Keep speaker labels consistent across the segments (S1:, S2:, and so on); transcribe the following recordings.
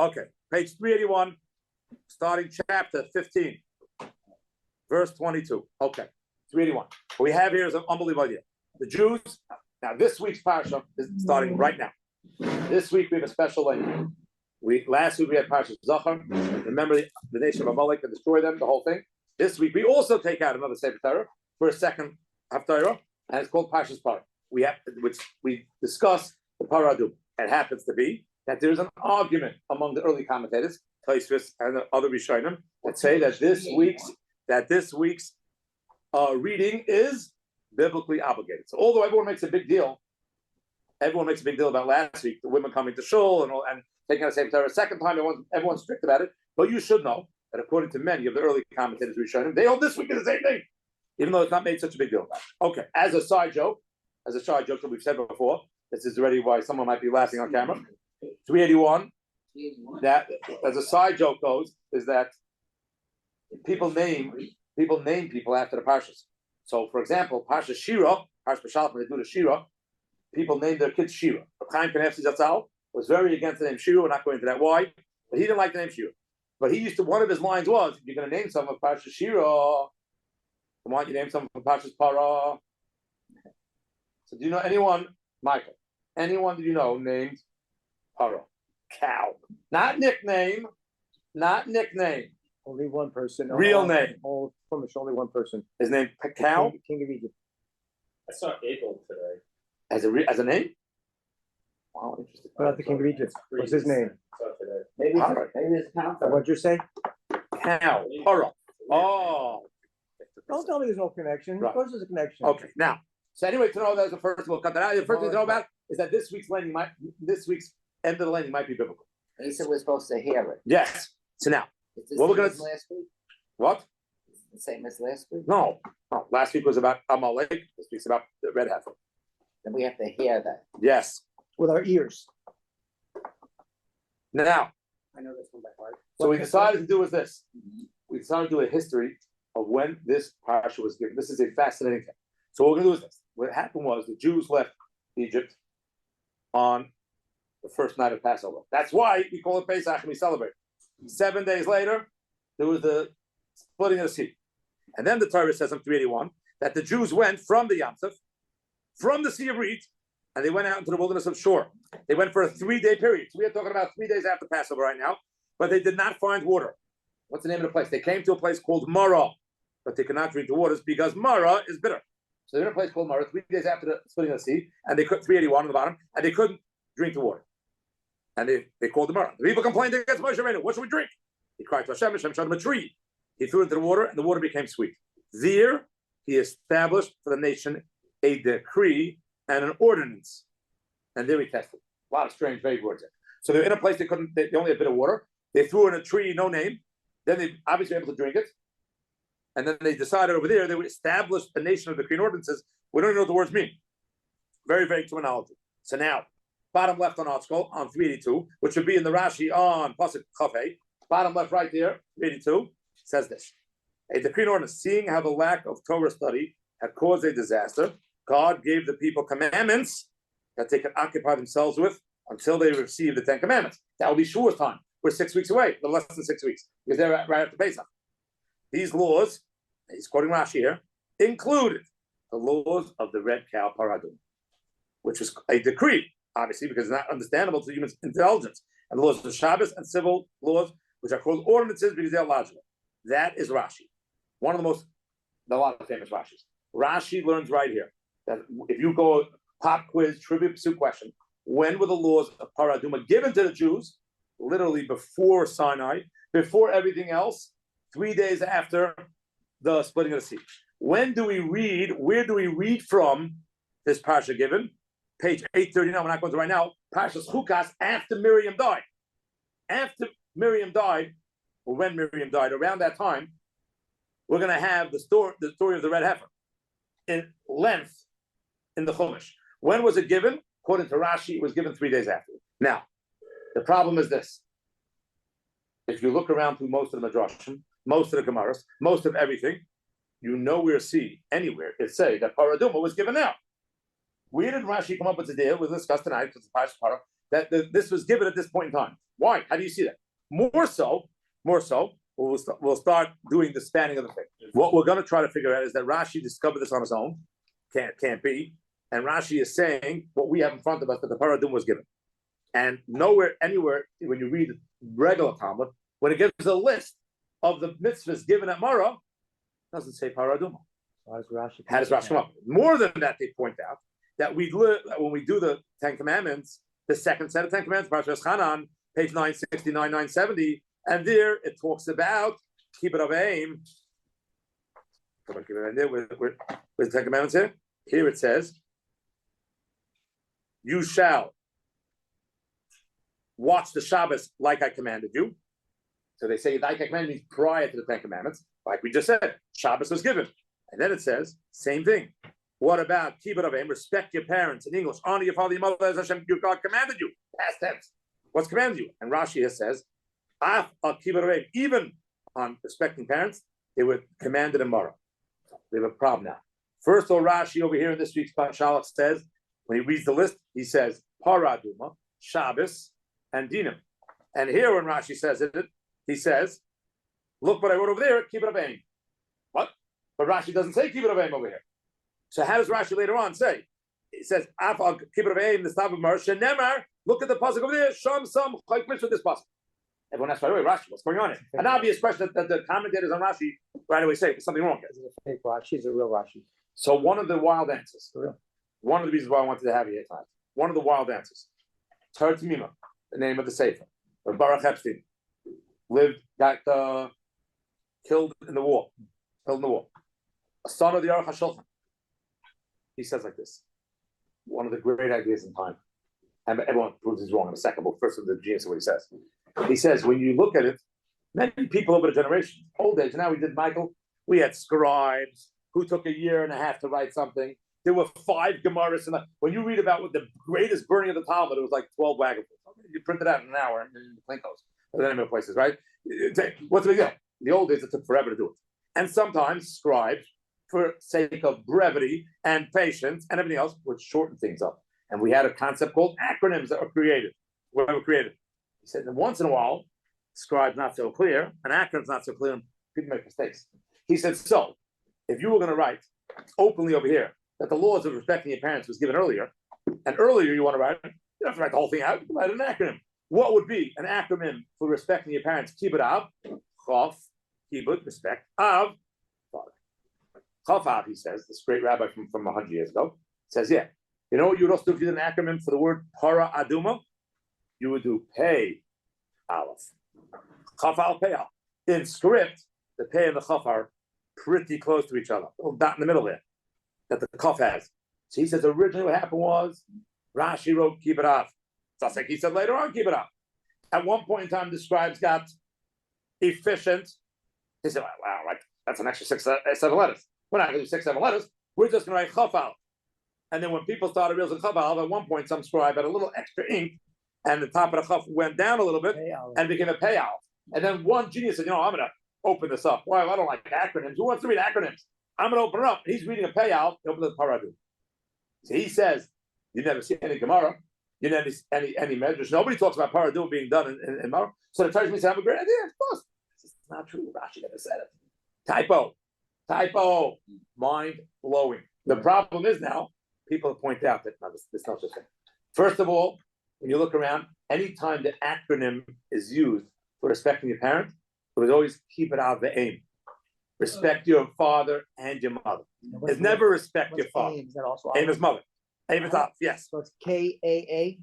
S1: Okay, page 381, starting chapter 15, verse 22. Okay, 381. What we have here is an unbelievable idea. The Jews, now this week's Parasha is starting right now. This week we have a special language. Last week we had Parashat Zachar. Remember the nation of Amalek and destroy them, the whole thing. This week we also take out another Sefer Torah for a second Haftarah, and it's called Parashat Parah. Which we discuss the Parah Adumah. It happens to be that there's an argument among the early commentators, Tosfos and the other Rishonim, that say that this week's reading is biblically obligated. So although everyone makes a big deal about last week, the women coming to shul and taking out a Sefer Torah a second time, everyone's strict about it. But you should know that according to many of the early commentators Rishonim, they hold this week is the same thing, even though it's not made such a big deal about it. Okay, as a side joke that we've said before, this is already why someone might be laughing on camera. 381. That, as a side joke goes, is that people name people after the parshas. So, for example, Parsha Shira, Parsha Bashalach, when they do the Shira, people name their kids Shira. Chaim Kanefsi Zatzal was very against the name Shira. We're not going into that why, but he didn't like the name Shira. But he used to. One of his lines was, "If you're going to name someone Parsha Shira, why don't you name someone from Parsha's Parah?" So, do you know anyone, Michael? Anyone do you know named Parah? Cow. Not nickname.
S2: Only one person.
S1: Real name.
S2: Only one person.
S1: His name Cow.
S2: King of Egypt.
S3: I saw Abel today.
S1: As a name? Wow, interesting.
S2: What about the King of Egypt? What's his name?
S4: Maybe it's Cow.
S2: What'd you say?
S1: Cow. Parah. Oh.
S2: Don't tell me there's no connection.
S1: Right.
S2: Of course there's a connection.
S1: Okay. Now, so anyway, to know that's the first we'll cut that out. The first thing to know about is that this week's end of the landing might be biblical.
S4: And he said we're supposed to hear it.
S1: Yes. So now,
S4: Is this
S1: what we're
S4: the
S1: gonna
S4: same as last week?
S1: what?
S4: The same as last week?
S1: No. Last week was about Amalek. This week's about the red heifer.
S4: Then we have to hear that.
S1: Yes.
S2: With our ears.
S1: Now,
S2: I know this one by heart.
S1: so we decided to do is this. We decided to do a history of when this parasha was given. This is a fascinating thing. So what we're going to do is this. What happened was the Jews left Egypt on the first night of Passover. That's why we call it Pesach and we celebrate. 7 days later, there was the splitting of the sea. And then the Torah says in 381 that the Jews went from the Yam Suf, from the Sea of Reeds, and they went out into the wilderness of Shur. They went for a 3-day period. So we are talking about 3 days after Passover right now, but they did not find water. What's the name of the place? They came to a place called Marah, but they could not drink the waters because Marah is bitter. So they're in a place called Marah 3 days after the splitting of the sea, and they could 381 on the bottom, and they couldn't drink the water. And they called the Marah. The people complained against Moshe Rabbeinu. What should we drink? He cried to Hashem. Hashem showed him a tree. He threw it into the water, and the water became sweet. There, he established for the nation a decree and an ordinance. And there he tested. A lot of strange, vague words there. So they're in a place they only had a bit of water. They threw in a tree, no name. Then they obviously were able to drink it. And then they decided over there they would establish a nation of decree and ordinances. We don't even know what the words mean. Very vague terminology. So now, bottom left on article on 382, which would be in the Rashi on Pasuk Chafei. Bottom left right there, 382, says this. A decree and ordinance, seeing how the lack of Torah study had caused a disaster, God gave the people commandments that they could occupy themselves with until they receive the 10 commandments. That will be Shua's time. We're 6 weeks away, a little less than 6 weeks, because they're right after Pesach. These laws, he's quoting Rashi here, included the laws of the red cow Parah Adumah, which was a decree, obviously, because it's not understandable to human intelligence, and the laws of Shabbos and civil laws, which are called ordinances because they are logical. That is Rashi. One of a lot of famous Rashis. Rashi learns right here that if you go pop quiz, trivia pursuit question, when were the laws of Parah Adumah given to the Jews? Literally before Sinai, before everything else, 3 days after the splitting of the sea. When do we read? Where do we read from this parsha given? Page 839. We're not going to right now. Parshas Chukas after Miriam died. After Miriam died, or when Miriam died, around that time, we're going to have the story of the red heifer in length in the Chumash. When was it given? According to Rashi, it was given 3 days after. Now, the problem is this. If you look around through most of the Midrashim, most of the Gemaras, most of everything, you nowhere see anywhere it say that Parah Adumah was given out. Where did Rashi come up with the deal? We'll discuss tonight because it's Parah. that this was given at this point in time. Why? How do you see that? More so, we'll start doing the spanning of the thing. What we're going to try to figure out is that Rashi discovered this on his own. Can't be. And Rashi is saying what we have in front of us, that the Parah Adumah was given. And nowhere, anywhere, when you read regular Talmud, when it gives a list of the mitzvahs given at Marah, it doesn't say Parah Adumah. How does Rashi come up? More than that, they point out that when we do the Ten Commandments, the second set of Ten Commandments, Parashas Chanan, page 969, 970, and there it talks about Kibbut Avim. Come on, Kibbut Avim. Where's the Ten Commandments here? Here it says, "You shall watch the Shabbos like I commanded you." So they say like I commanded means prior to the Ten Commandments, like we just said. Shabbos was given, and then it says same thing. What about Kibbut Avim? Respect your parents in English. Honor your father, your mother, as Hashem your God commanded you. Past tense. What's commanded you? And Rashi here says, Af al Kibbut Avim. Even on respecting parents, they were commanded in Marah. We have a problem now. First of all, Rashi over here in this week's Shalach says, when he reads the list, he says Parah Adumah, Shabbos, and Dinim. And here when Rashi says it, he says, look what I wrote over there, Kibbut Avim. What? But Rashi doesn't say Kibbut Avim over here. So how does Rashi later on say? It says, Af al Kibbut Avim, the Stav of Mar, Shenemar, look at the pasuk over there, Sham Sam, Chayk with this pasuk. Everyone asks right away, Rashi, what's going on here? An obvious question that the commentators on Rashi right away say, there's something wrong here.
S2: This is a fake Rashi, it's a real Rashi.
S1: So one of the wild answers,
S2: Real.
S1: one of the reasons why I wanted to have you here tonight, one of the wild answers, Tar Tamima, the name of the Sefer, where Baruch Epstein got killed in the war, a son of the Aruch HaShulchan. He says like this, one of the great ideas in time, and everyone proves he's wrong in a second, but first with the genius of what he says. He says, when you look at it, many people over the generation, old age, now we did Michael, we had scribes who took a year and a half to write something. There were 5 Gemaras, and when you read about what the greatest burning of the Talmud, it was like 12 wagons. You print it out in an hour, and the plane goes. Or any other places, right? What's the big deal? In the old days, it took forever to do it. And sometimes scribes, for sake of brevity and patience and everything else, would shorten things up. And we had a concept called acronyms that were created. He said that once in a while, scribe's not so clear, and acronym's not so clear, and people make mistakes. He said, so, if you were going to write openly over here that the laws of respecting your parents was given earlier, and earlier you want to write, you don't have to write the whole thing out, you can write an acronym. What would be an acronym for respecting your parents? Kibbut Av, Chof, Kibbut, respect, Av, father. Chof Av, he says, this great rabbi from 100 years ago, says, yeah, you know what you would also do if you did an acronym for the word Parah Adumah? You would do Pei Aleph. Chaf Aleph Pei Aleph. In script, the Pei and the Chaf are pretty close to each other. A little dot in the middle there that the Chaf has. So he says originally what happened was Rashi wrote Kibbut Av. Just like he said later on Kibbut Av. At one point in time, the scribes got efficient. He said, wow, right, that's an extra 6, 7 letters. We're not going to do 6, 7 letters. We're just going to write Chaf Aleph. And then when people started realizing Chaf Aleph, at one point some scribe had a little extra ink, and the top of the Chaf went down a little bit and became a Pei Aleph. And then one genius said, I'm going to open this up. Well, I don't like acronyms. Who wants to read acronyms? I'm going to open it up. He's reading a Pei Aleph. He opens the Parah Adumah. So he says, you never see any Gemara. You never see any measures. Nobody talks about Parah Adumah being done in Marah. So the Targum said, I have a great idea. Of course. It's not true. Rashi never said it. Typo. Mind blowing. The problem is now, people point out that this not just thing. First of all, when you look around, anytime the acronym is used for respecting your parent, it was always keep it out of the aim. Respect your father and your mother. It's never respect your father.
S2: Is that also
S1: Aim is mother. Aim is up, yes.
S2: So it's K-A-A?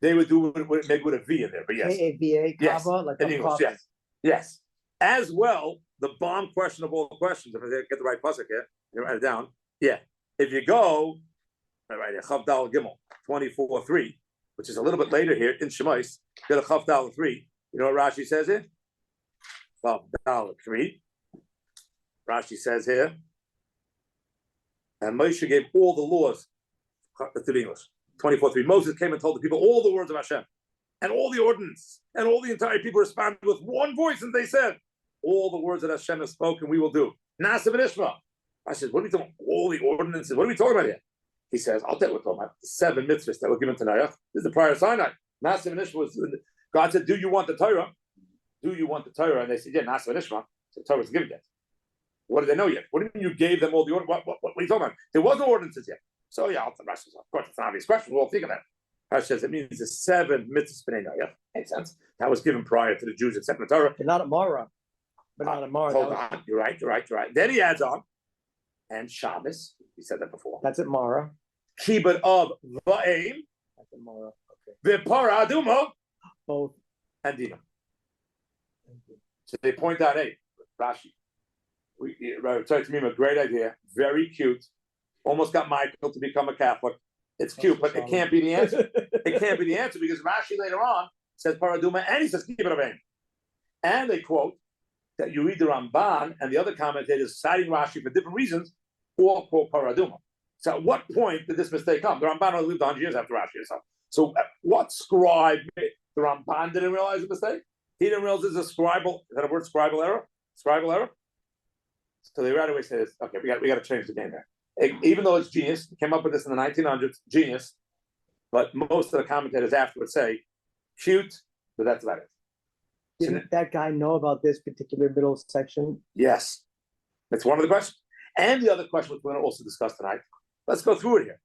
S1: They would do it maybe with a V in there, but yes.
S2: K-A-V-A,
S1: Yes,
S2: Kava, like
S1: in
S2: a
S1: English,
S2: coffee.
S1: yes. Yes. As well, the bomb question of all the questions, if I get the right pasuk here, you write it down. Yeah. If you go, right here, Chav Dal Gimel, 24:3, which is a little bit later here in Shemais, go to Chav Dal 3. You know what Rashi says here? Chav Dal 3. Rashi says here, and Moshe gave all the laws to the English. 24:3. Moses came and told the people all the words of Hashem, and all the ordinance, and all the entire people responded with one voice, and they said, all the words that Hashem has spoken, we will do. Nasa v'nishma. I said, what are we talking about? All the ordinances. What are we talking about here? He says, I'll tell you what we're talking about. The 7 mitzvahs that were given to Noach. This is the prior Sinai. Nasa v'nishma was, God said, do you want the Torah? Do you want the Torah? And they said, yeah, Nasa v'nishma. So the Torah was given yet. What do they know yet? What do you mean you gave them all the order? What are you talking about? There was no ordinances yet. So yeah, of course, it's an obvious question. We'll all think of that. Rashi says it means the 7 mitzvahs b'nei noach. Makes sense. That was given prior to the Jews accepting the Torah.
S2: But not Amara. But not Amara.
S1: Hold on. You're right. Then he adds on, and Shabbos. He said that before.
S2: That's at Mara.
S1: Kibbut of va'im,
S2: That's at Mara. Okay.
S1: v'parah adumah,
S2: Both.
S1: and Dina. So they point out, hey, Rashi, Rabbi a great idea, very cute. Almost got Michael to become a Catholic. It's cute, but it can't be the answer. It can't be the answer because Rashi later on says Parah adumah, and he says Kibbut of va'im. And they quote that you read the Ramban and the other commentators citing Rashi for different reasons, all quote Parah adumah. So at what point did this mistake come? The Ramban only lived 100 years after Rashi or something. So what scribe, the Ramban didn't realize the mistake? He didn't realize there's a scribal, is that a word, scribal error? Scribal error? So they right away said, okay, we got to change the game there. Even though it's genius, came up with this in the 1900s, genius, but most of the commentators afterwards say, cute, but that's about it.
S2: Didn't that guy know about this particular middle section?
S1: Yes. That's one of the questions. And the other question, which we're going to also discuss tonight, let's go through it here.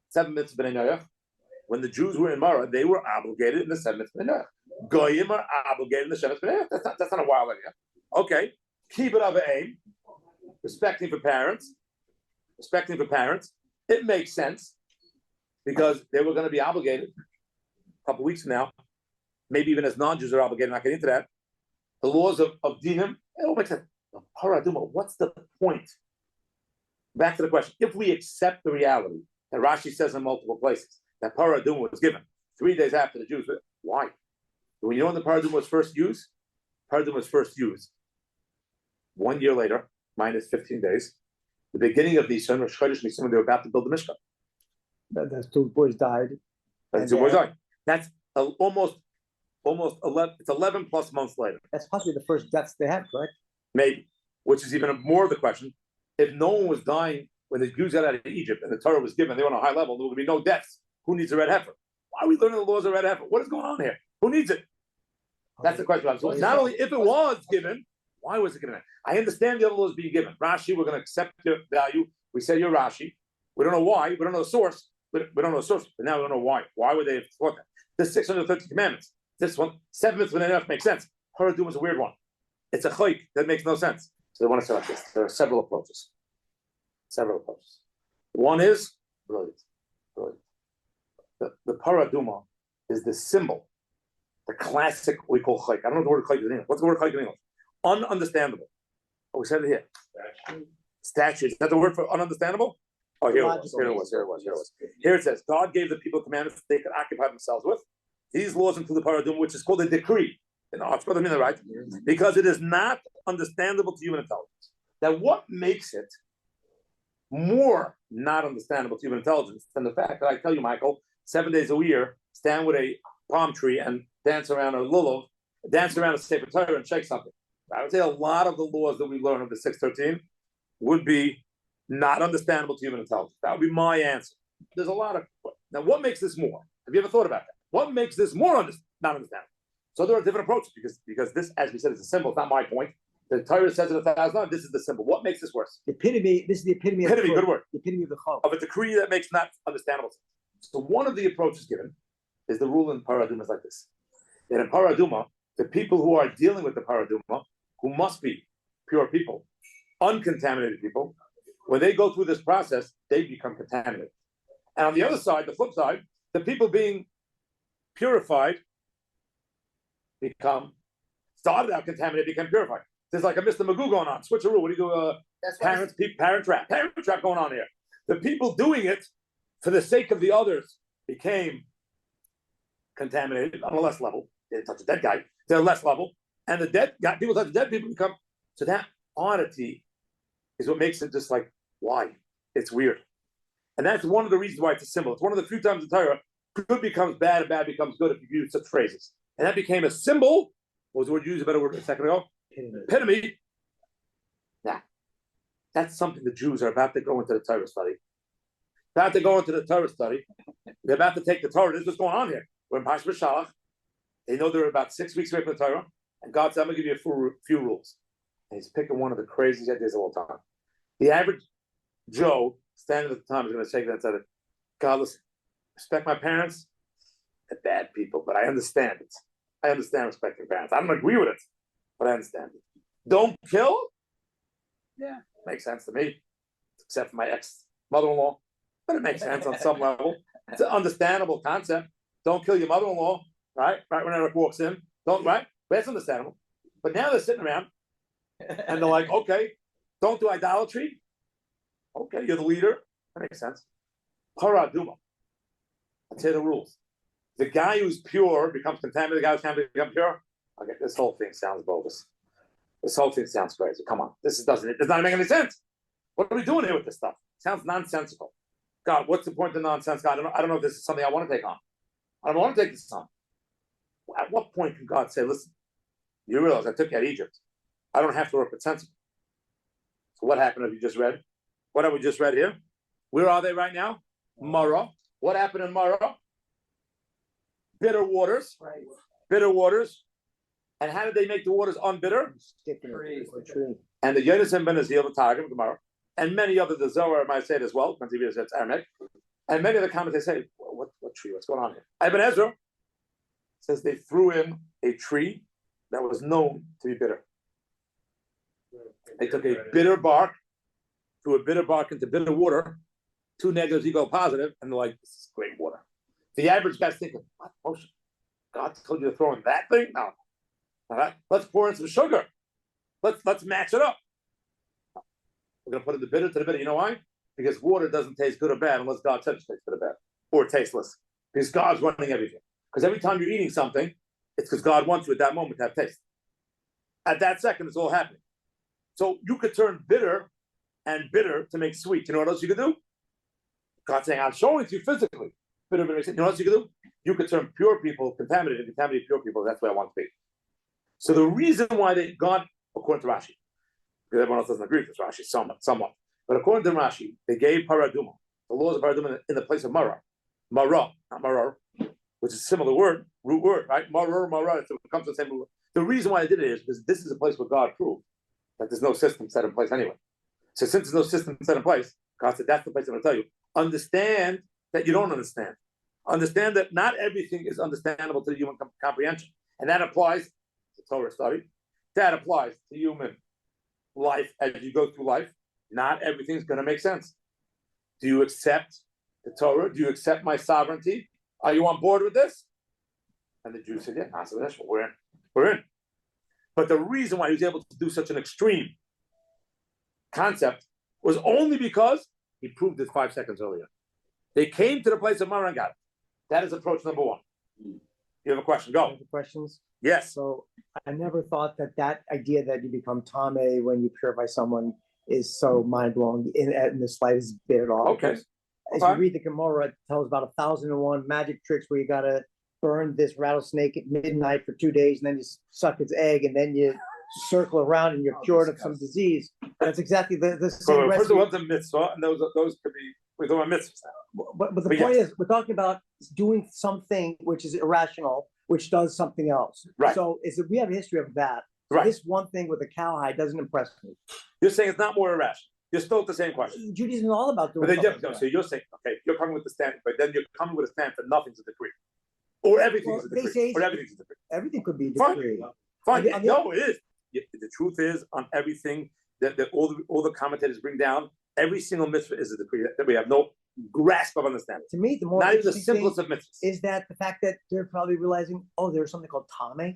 S1: 7 mitzvahs b'nei noach. When the Jews were in Mara, they were obligated in the 7 mitzvahs b'nei noach. Goyim are obligated in the 7 mitzvahs b'nei noach. That's not a wild idea. Okay. Kibbut of va'im, respecting for parents. It makes sense because they were going to be obligated a couple weeks from now. Maybe even as non-Jews are obligated, not getting into that. The laws of dinim, it all makes sense. Parah adumah, what's the point? Back to the question. If we accept the reality that Rashi says in multiple places that Parah adumah was given 3 days after the Jews, why? When you know when the Parah adumah was first used? Parah adumah was first used 1 year later, minus 15 days. The beginning of the Yisrael, Rosh Chodesh Nisan, when they were about to build the Mishkan.
S2: Those 2 boys died.
S1: That's 2 boys died. That's almost 11. It's 11 plus months later.
S2: That's possibly the first deaths they had, correct?
S1: Maybe, which is even more of the question. If no one was dying when the Jews got out of Egypt and the Torah was given, they were on a high level, there would be no deaths. Who needs a red heifer? Why are we learning the laws of red heifer? What is going on here? Who needs it? That's the question. So not only if it was given, why was it given? I understand the other laws being given. Rashi, we're going to accept your value. We say you're Rashi. We don't know why. We don't know the source. We don't know the source. But now we don't know why. Why would they have thought that? This 613 commandments. This one, 7 mitzvahs b'nei noach makes sense. Parah adumah is a weird one. It's a chayk that makes no sense. So they want to say like this. There are several approaches. One is brilliant. The Parah adumah is the symbol, the classic we call chayk. I don't know the word chayk in English. What's the word chayk in English? Ununderstandable. Oh, we said it here. Statue. Is that the word for ununderstandandable? Oh, here it was. Here it says, God gave the people commandments they could occupy themselves with. These laws include the Parah adumah, which is called a decree. Right? Because it is not understandable to human intelligence. Now, what makes it more not understandable to human intelligence than the fact that I tell you, Michael, 7 days a year, stand with a palm tree and dance around a lulav, dance around a sefer Torah and shake something. I would say a lot of the laws that we learn of the 613 would be not understandable to human intelligence. That would be my answer. There's a lot of... Now, what makes this more? Have you ever thought about that? What makes this more not understandable? So there are different approaches because this, as we said, is a symbol. It's not my point. The Torah says it 1,000 times. This is the symbol. What makes this worse?
S2: Epitome. This is the epitome.
S1: Epitome, good word.
S2: The epitome of the chok.
S1: Of a decree that makes not understandable sense. So one of the approaches given is the rule in Parah adumah is like this. That in Parah adumah, the people who are dealing with the Parah adumah, who must be pure people, uncontaminated people, when they go through this process, they become contaminated. And on the other side, the flip side, the people being purified started out contaminated, become purified. There's like a Mr. Magoo going on. Switcheroo. What do you do? Parent trap going on here. The people doing it for the sake of the others became contaminated on a less level. They didn't touch a dead guy. They're less level. And the dead guy, people touch the dead people become. So that oddity is what makes it just like, why? It's weird. And that's one of the reasons why it's a symbol. It's one of the few times in Torah, good becomes bad and bad becomes good if you use such phrases. And that became a symbol. What was the word you used a better word a second ago? Epitome. Now, that's something the Jews are about to go into the Torah study. About to go into the Torah study. They're about to take the Torah. This is what's going on here. We're in Parshas Shalach. They know they're about 6 weeks away from the Torah. And God said, I'm going to give you a few rules. And he's picking one of the craziest ideas of all time. The average Joe standing at the time is going to shake that and say, God, listen, respect my parents. They're bad people, but I understand it. I understand respecting parents. I don't agree with it, but I understand it. Don't kill? Yeah, makes sense to me, except for my ex-mother-in-law. But it makes sense on some level. It's an understandable concept. Don't kill your mother-in-law, right? Right when Eric walks in. Don't, right? But it's understandable. But now they're sitting around and they're like, okay, don't do idolatry. Okay, you're the leader. That makes sense. Parah, Adumah. I'll tell you the rules. The guy who's pure becomes contaminated. The guy who's contaminated becomes pure. Okay, this whole thing sounds bogus. This whole thing sounds crazy. Come on. This does not make any sense. What are we doing here with this stuff? It sounds nonsensical. God, what's the point of nonsense? God, I don't know if this is something I want to take on. I don't want to take this on. At what point can God say, listen, you realize I took you out of Egypt. I don't have to work with sensible. So what happened if you just read? What have we just read here? Where are they right now? Marah. What happened in Marah? Bitter waters.
S2: Right.
S1: Bitter waters. And how did they make the waters unbitter? And the Yonasan ben Azil, the Targum, Gemara, and many others, the Zohar might say it as well, because it's Aramaic. And many of the comments they say, what tree? What's going on here? Ibn Ezra says they threw in a tree that was known to be bitter. They took a bitter bark, threw a bitter bark into bitter water, 2 negatives equal positive, and they're like, this is great water. The average guy's thinking, what motion? God told you to throw in that thing? No. All right, let's pour in some sugar. Let's match it up. We're gonna put in the bitter to the bitter. You know why? Because water doesn't taste good or bad unless God says it tastes good or bad, or tasteless. Because God's running everything. Because every time you're eating something, it's because God wants you at that moment to have taste. At that second, it's all happening. So you could turn bitter and bitter to make sweet. You know what else you could do? God's saying, I'm showing it to you physically. Bitter, bitter. You know what else you could do? You could turn pure people contaminated and contaminate pure people. That's what I want to be. So the reason why God, according to Rashi, because everyone else doesn't agree with this Rashi, somewhat. But according to Rashi, they gave Parah Adumah, the laws of Parah Adumah in the place of Marah. Marah, not Maror, which is a similar word, root word, right? Maror, Marah, it comes to the same root. The reason why I did it is because this is a place where God proved that there's no system set in place anyway. So since there's no system set in place, God said, that's the place I'm going to tell you. Understand that you don't understand. Understand that not everything is understandable to the human comprehension. And that applies to Torah study. That applies to human life as you go through life. Not everything's going to make sense. Do you accept the Torah? Do you accept my sovereignty? Are you on board with this? And the Jews said, yeah, we're in. But the reason why he was able to do such an extreme concept was only because he proved it 5 seconds earlier. They came to the place of Marah and got it. That is approach number 1. You have a question? Go.
S2: Questions?
S1: Yes.
S2: So I never thought that idea that you become Tame when you purify someone is so mind-blowing in the slightest bit at all.
S1: Okay.
S2: As you read the Gemara, it tells about 1,001 magic tricks where you got to burn this rattlesnake at midnight for 2 days, and then you suck its egg, and then you circle around and you're cured of some disease. That's exactly the same
S1: First of all, the mitzvah, and those could be, we're talking about mitzvahs.
S2: But the point is, we're talking about doing something which is irrational, which does something else.
S1: Right.
S2: So we have a history of that. So
S1: right.
S2: This one thing with the cowhide doesn't impress me.
S1: You're saying it's not more irrational. You're still at the same question.
S2: Judaism is all about doing
S1: something. So you're saying, okay, you're coming with the stand, but then you're coming with a stand for nothing's a decree. Or everything's a decree. Or everything's a decree.
S2: Everything could be a decree.
S1: Fine. No, it is. The truth is, on everything that all the commentators bring down, every single mitzvah is a decree that we have no grasp of understanding.
S2: To me, the more
S1: not even the simplest of mitzvahs
S2: is that the fact that they're probably realizing, there's something called Tame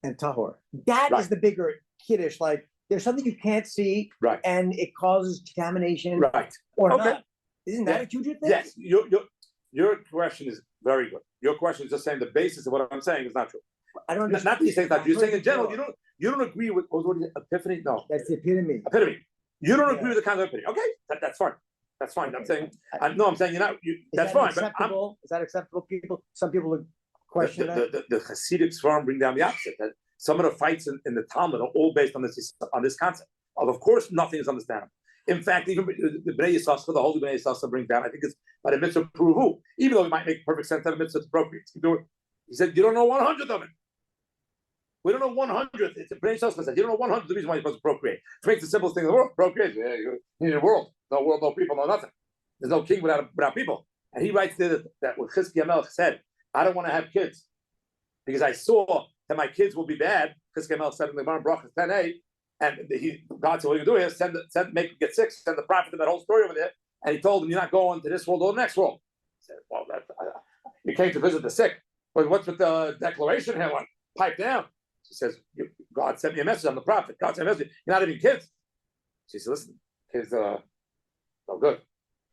S2: and Tahor. That is the bigger kiddush. Like there's something you can't see,
S1: right? And
S2: it causes contamination,
S1: right?
S2: Or not. Isn't that a huge thing?
S1: Yes. Your question is very good. Your question is just saying the basis of what I'm saying is not true.
S2: I don't understand.
S1: Not that you say that. You're saying in general, you don't agree with epiphany. No,
S2: that's the epitome.
S1: Epitome. You don't agree with the concept of epitome. Okay, that's fine. That's fine. Okay. I'm saying you're not. That's fine.
S2: Acceptable? Is that acceptable? Some people would question that.
S1: The Hasidic Sfarim bring down the opposite. That some of the fights in the Talmud are all based on this concept. Of course, nothing is understandable. In fact, even the Bnei Yissaschar, the Holy Bnei Yissaschar bring down, I think it's by the mitzvah pruvu, even though it might make perfect sense that a mitzvah is appropriate. He said, you don't know 100th of it. We don't know 100th. It's a brain cells said, you don't know 100th the reason why you're supposed to procreate. To make the simplest thing in the world, procreate. Yeah, you need a world. No world, no people, no nothing. There's no king without people. And he writes there that what Chizkiah Melech said, I don't want to have kids because I saw that my kids will be bad. Chizkiah Melech said in the Gemara Brachas 10a, and God said, what are you going to do here? Make them get sick, send the prophet in that whole story over there. And he told him, you're not going to this world or the next world. He said, well, you came to visit the sick. But what's with the declaration here? Like, pipe down. She says, God sent me a message. I'm the prophet. God sent me a message. You're not having kids. She said, listen, kids, no good.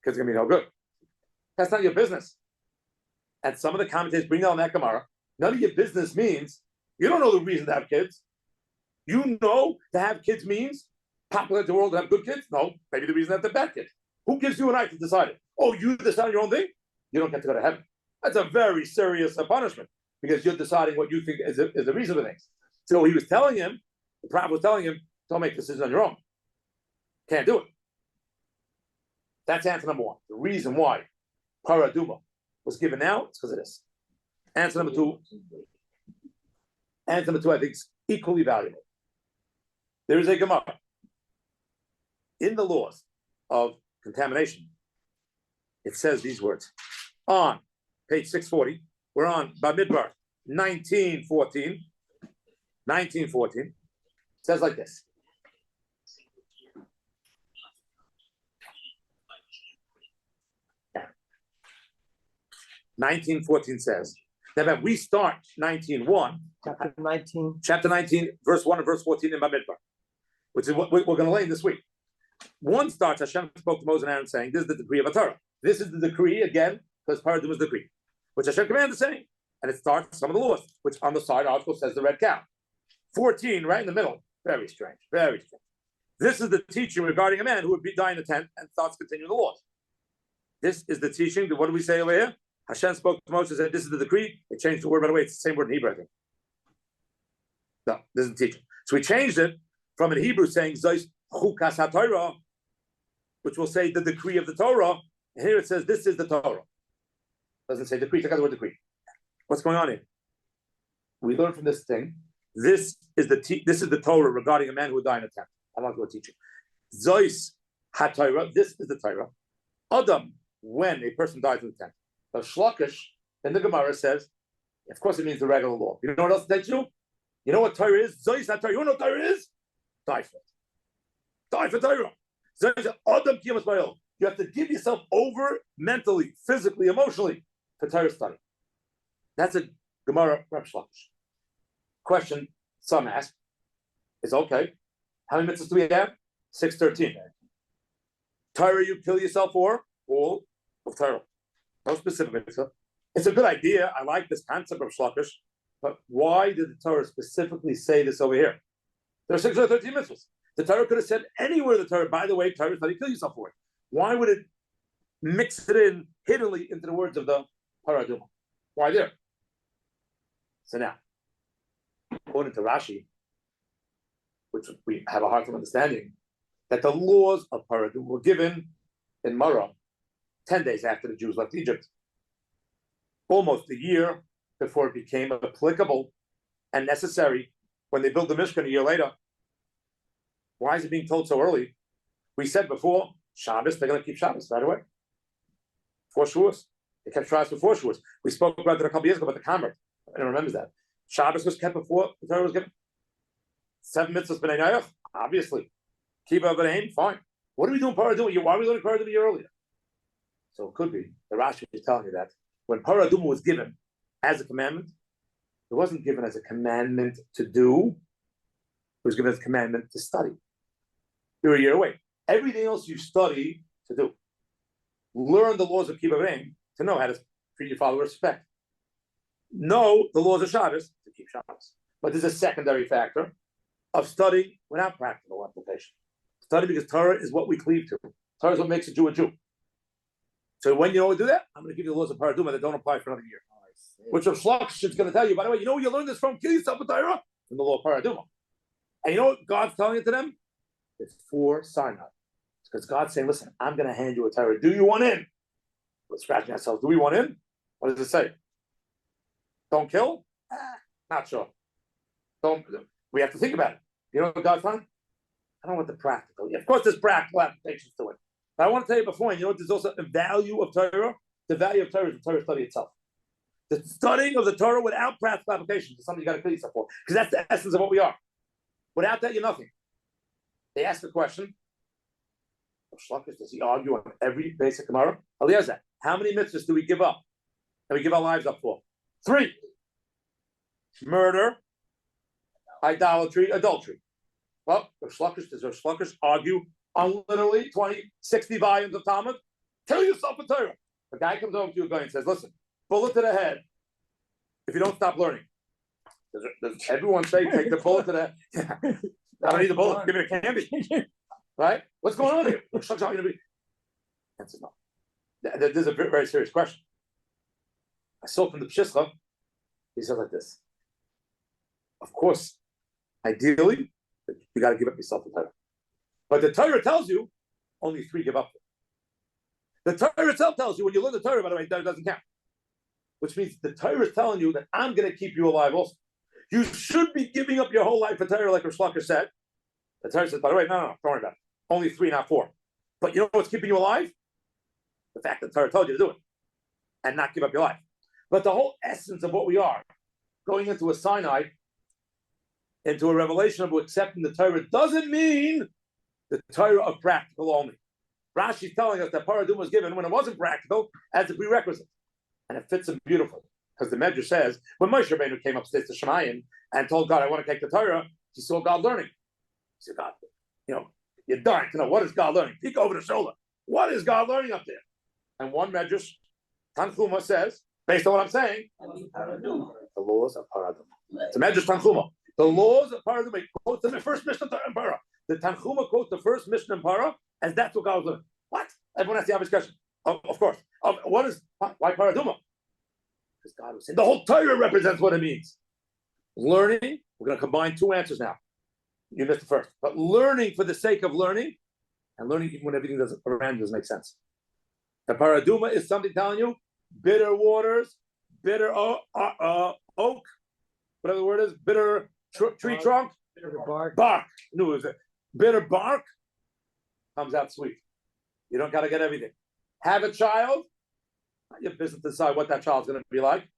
S1: Kids are going to be no good. That's not your business. And some of the commentators bring down that Gemara. None of your business means you don't know the reason to have kids. You know to have kids means populate the world to have good kids? No, maybe the reason to have the bad kids. Who gives you an right to decide it? Oh, you decide on your own thing? You don't get to go to heaven. That's a very serious punishment because you're deciding what you think is the reason for things. So he was telling him, the prophet was telling him, don't make decisions on your own. Can't do it. That's answer number one. The reason why Parah Adumah was given now is because of this. Answer number two, I think, is equally valuable. There is a Gemara in the laws of contamination. It says these words on page 640. We're on Bamidbar 1914. 1914 it says like this. Yeah. 1914 says that we start 19:1. Chapter 19, verse 1 and verse 14 in Bamidbar, which is what we're going to learn this week. One starts, Hashem spoke to Moses and Aaron saying, this is the decree of a Torah. This is the decree, again, because Parah Adumah's decree, which Hashem commanded saying. And it starts some of the laws, which on the side article says the red cow. 14, right in the middle. Very strange, very strange. This is the teaching regarding a man who would die in the tent and starts continuing the laws. This is the teaching. What do we say over here? Hashem spoke to Moses and said, this is the decree. They changed the word, by the way, it's the same word in Hebrew, I think. No, this isn't teaching. So we changed it from in Hebrew saying Zois Chukas HaTorah, which will say the decree of the Torah. And here it says this is the Torah. It doesn't say decree, take out the word decree. What's going on here? We learn from this thing. This is the Torah regarding a man who would die in a tent. I'm not going to teach you. Zois HaTorah, this is the Torah. Adam, when a person dies in the tent. The Shlokish in the Gemara says, of course it means the regular law. You know what else that you? You know what Torah is? Zois HaTorah. You know what Torah is? Die for it. Die for Torah. Adam Kiyamas Bayil. You have to give yourself over mentally, physically, emotionally for Torah study. That's a Gemara Reb Shlokish. Question some ask is okay. How many mitzvahs do we have? 613. Torah you kill yourself for? All of Torah. No specific mitzvah. It's a good idea. I like this concept of Shlokish, but why did the Torah specifically say this over here? There are 613 mitzvahs. The Torah could have said anywhere in the Torah, by the way, Torah study, kill yourself for it. Why would it mix it in hiddenly into the words of the Parah Adumah? Why there? So now, according to Rashi, which we have a hard time understanding, that the laws of Parah Adumah were given in Marah 10 days after the Jews left Egypt, almost a year before it became applicable and necessary when they built the Mishkan a year later. Why is it being told so early? We said before, Shabbos, they're going to keep Shabbos right away. 4 Shavuos. They kept Shabbos before Shavuos. We spoke about it a couple years ago about the Kamer. Anyone remembers that? Shabbos was kept before the Torah was given. 7 mitzvahs b'nei Noach, obviously. Kibbutz b'nei, fine. What are we doing Parah Adumah? Why are we learning Parah Adumah a year earlier? So it could be, the Rashi is telling you that when Parah Adumah was given as a commandment, it wasn't given as a commandment to do, it was given as a commandment to study. You're a year away. Everything else you study to do. Learn the laws of Kibbutz to know how to treat your father with respect. Know the laws of Shabbos to keep Shabbos. But there's a secondary factor of studying without practical application. Study because Torah is what we cleave to. Torah is what makes a Jew a Jew. So when you know how to do that, I'm going to give you the laws of Parah Adumah that don't apply for another year. Which Rav Shlokish is going to tell you, by the way, you know where you learn this from? Kill yourself with Torah? From the law of Parah Adumah. And you know what God's telling it to them? It's for Sinai. It's because God's saying, listen, I'm going to hand you a Torah. Do you want in? we're scratching ourselves. Do we want in? What does it say? Don't kill? Not sure. Don't. We have to think about it. You know what God's done? I don't want the practical. Of course, there's practical applications to it. But I want to tell you before, you know what? There's also a value of Torah. The value of Torah is the Torah study itself. The studying of the Torah without practical applications is something you got to kill yourself for, because that's the essence of what we are. Without that, you're nothing. They ask the question, does he argue on every basic Gemara? Eliezer, how many mitzvahs do we give up? And we give our lives up for? 3. Murder, idolatry, adultery. Well, does Shluckers argue on literally 20, 60 volumes of Talmud? Kill yourself in Torah. A guy comes over to you and says, listen, bullet to the head if you don't stop learning. Does everyone say take the bullet to the head? I don't need the bullet, give me the candy. Right? What's going on here? Answer no. There's a very serious question. I saw from the Pshischa, he said like this. Of course, ideally, you got to give up yourself to Torah. But the Torah tells you only 3 give up. The Torah itself tells you when you learn the Torah, by the way, that doesn't count. Which means the Torah is telling you that I'm going to keep you alive also. You should be giving up your whole life for Torah, like Rav Shlocker said. The Torah says, by the way, no, don't worry about it. Only 3, not 4. But you know what's keeping you alive? The fact that the Torah told you to do it and not give up your life. But the whole essence of what we are, going into a Sinai, into a revelation of accepting the Torah, doesn't mean the Torah of practical only. Rashi's telling us that Parah was given when it wasn't practical as a prerequisite. And it fits him beautifully. Because the Medrash says, when Moshe Rabbeinu came upstairs to Shemayim and told God, I want to take the Torah, he saw God learning. He said, God, you're dying to know, what is God learning? Peek over the shoulder. What is God learning up there? And one Medrash, Tanchuma, says, based on what I'm saying, the laws of Parah. It's a Medrash Tanchuma. The laws of Parah, he quotes the first Mishnah in Parah. The Tanchuma quotes the first Mishnah in Parah, and that's what God was learning. What? Everyone has the obvious question. Of course. Why Parah? Because God was saying the whole Torah represents what it means. Learning, we're going to combine 2 answers now. You missed the first. But learning for the sake of learning, and learning even when everything around you doesn't make sense. The paraduma is something telling you, bitter waters, bitter oak, whatever the word is, bitter tree trunk,
S2: Bitter bark.
S1: Bark. No, is it? Bitter bark comes out sweet. You don't got to get everything. Have a child, not your business to decide what that child's going to be like.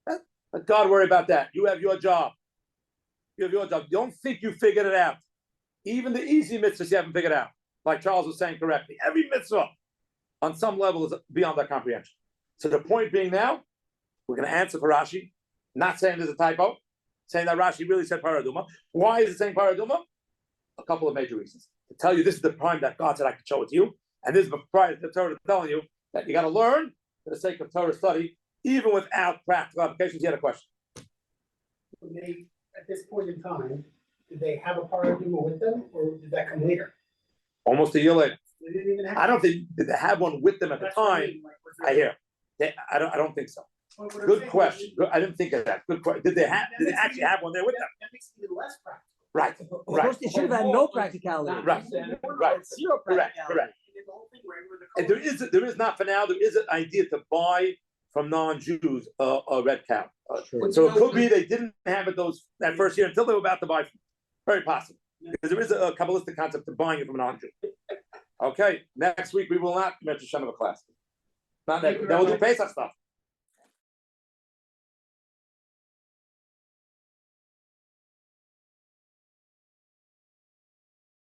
S1: Let God worry about that. You have your job. You have your job. Don't think you figured it out. Even the easy mitzvahs you haven't figured out. Like Charles was saying correctly. Every mitzvah on some level is beyond our comprehension. So the point being now, we're going to answer for Rashi, not saying there's a typo, saying that Rashi really said paraduma. Why is it saying paraduma? A couple of major reasons. To tell you this is the prime that God said I could show it to you, and this is the prime the Torah is telling you that you got to learn for the sake of Torah study, even without practical applications. You had a question.
S5: They, at this point in time, did they have a paraduma with them, or did that come later?
S1: Almost a year later.
S5: They didn't even have.
S1: I don't think did they have one with them at the
S5: That's what I
S1: time.
S5: mean, like, was there-
S1: I hear. I don't think so.
S5: What I'm
S1: Good
S5: saying
S1: question.
S5: is-
S1: I didn't think of that. Good question. Did they actually have one there with them?
S5: That makes it even less practical.
S1: Right.
S2: Of
S1: Right.
S2: course, it should have had no practicality.
S1: Right. Right.
S2: Zero
S1: Correct.
S2: practicality.
S1: Correct.
S5: And then the whole thing where everyone-
S1: And there is not for now. There is an idea to buy from non-Jews a red cow. So it could be they didn't have it that first year until they were about to buy. Very possible, because there is a Kabbalistic concept to buying it from a non-Jew. Okay, next week we will not mention Shem of a class. Not next. Then we'll do Pesach stuff.